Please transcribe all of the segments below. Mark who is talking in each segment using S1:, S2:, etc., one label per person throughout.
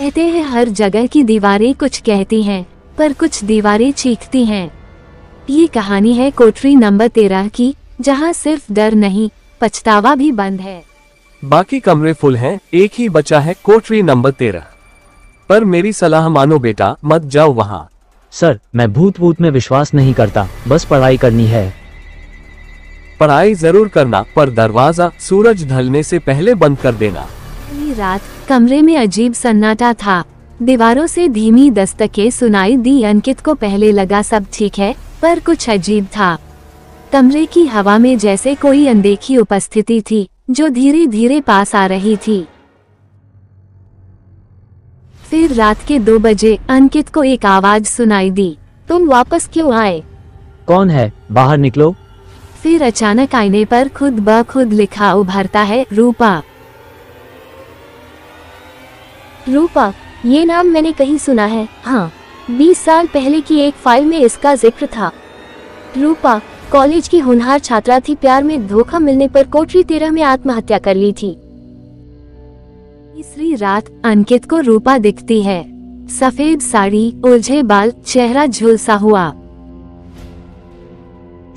S1: कहते हैं हर जगह की दीवारें कुछ कहती हैं, पर कुछ दीवारें चीखती हैं। ये कहानी है कोठरी नंबर 13 की, जहाँ सिर्फ डर नहीं, पछतावा भी बंद है।
S2: बाकी कमरे फुल हैं, एक ही बचा है कोठरी नंबर 13। पर मेरी सलाह मानो बेटा, मत जाओ वहाँ।
S3: सर, मैं भूत में विश्वास नहीं करता, बस पढ़ाई करनी है।
S2: पढ़ाई जरूर करना, पर दरवाजा सूरज ढलने से पहले बंद कर देना।
S1: पूरी रात कमरे में अजीब सन्नाटा था। दीवारों से धीमी दस्तकें सुनाई दी। अंकित को पहले लगा सब ठीक है, पर कुछ अजीब था। कमरे की हवा में जैसे कोई अनदेखी उपस्थिति थी, जो धीरे धीरे पास आ रही थी। फिर रात के 2 बजे अंकित को एक आवाज सुनाई दी, तुम वापस क्यों आए?
S3: कौन है? बाहर निकलो।
S1: फिर अचानक आईने पर खुद ब खुद लिखा उभरता है, रूपा।
S4: रूपा, ये नाम मैंने कहीं सुना है। हाँ, 20 साल पहले की एक फाइल में इसका जिक्र था। रूपा कॉलेज की होनहार छात्रा थी। प्यार में धोखा मिलने पर कोठरी 13 में आत्महत्या कर ली थी।
S1: तीसरी रात अंकित को रूपा दिखती है। सफेद साड़ी, उलझे बाल, चेहरा झुलसा हुआ।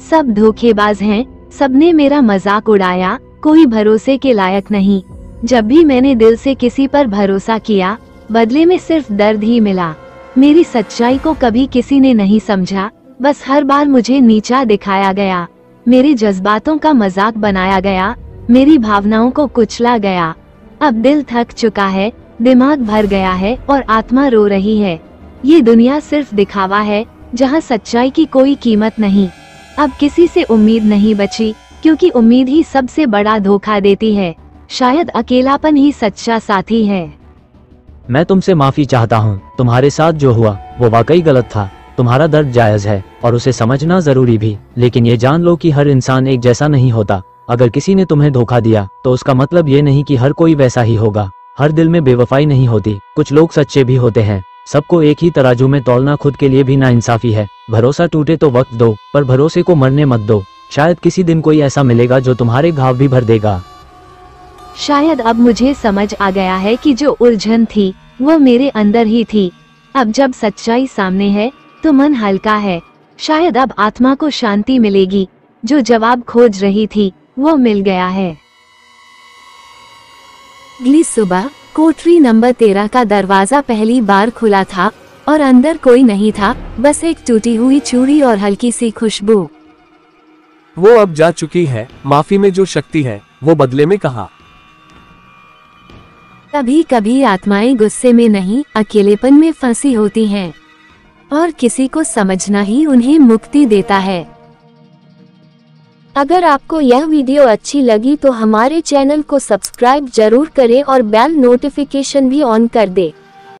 S1: सब धोखेबाज हैं, सबने मेरा मजाक उड़ाया, कोई भरोसे के लायक नहीं। जब भी मैंने दिल से किसी पर भरोसा किया, बदले में सिर्फ दर्द ही मिला। मेरी सच्चाई को कभी किसी ने नहीं समझा, बस हर बार मुझे नीचा दिखाया गया। मेरे जज्बातों का मजाक बनाया गया, मेरी भावनाओं को कुचला गया। अब दिल थक चुका है, दिमाग भर गया है और आत्मा रो रही है। ये दुनिया सिर्फ दिखावा है, जहाँ सच्चाई की कोई कीमत नहीं। अब किसी से उम्मीद नहीं बची, क्योंकि उम्मीद ही सबसे बड़ा धोखा देती है। शायद अकेलापन ही सच्चा साथी है।
S3: मैं तुमसे माफी चाहता हूँ। तुम्हारे साथ जो हुआ वो वाकई गलत था। तुम्हारा दर्द जायज है और उसे समझना जरूरी भी, लेकिन ये जान लो कि हर इंसान एक जैसा नहीं होता। अगर किसी ने तुम्हें धोखा दिया तो उसका मतलब ये नहीं कि हर कोई वैसा ही होगा। हर दिल में बेवफाई नहीं होती, कुछ लोग सच्चे भी होते हैं। सबको एक ही तराजू में तौलना खुद के लिए भी नाइंसाफी है। भरोसा टूटे तो वक्त दो, पर भरोसे को मरने मत दो। शायद किसी दिन कोई ऐसा मिलेगा जो तुम्हारे घाव भी भर देगा।
S1: शायद अब मुझे समझ आ गया है कि जो उलझन थी वो मेरे अंदर ही थी। अब जब सच्चाई सामने है तो मन हल्का है। शायद अब आत्मा को शांति मिलेगी। जो जवाब खोज रही थी वो मिल गया है। अगली सुबह कोठरी नंबर 13 का दरवाजा पहली बार खुला था और अंदर कोई नहीं था, बस एक टूटी हुई चूड़ी और हल्की सी खुशबू।
S2: वो अब जा चुकी है। माफी में जो शक्ति है वो बदले में कहा।
S1: कभी कभी आत्माएं गुस्से में नहीं, अकेलेपन में फंसी होती हैं, और किसी को समझना ही उन्हें मुक्ति देता है।
S4: अगर आपको यह वीडियो अच्छी लगी तो हमारे चैनल को सब्सक्राइब जरूर करें और बेल नोटिफिकेशन भी ऑन कर दें।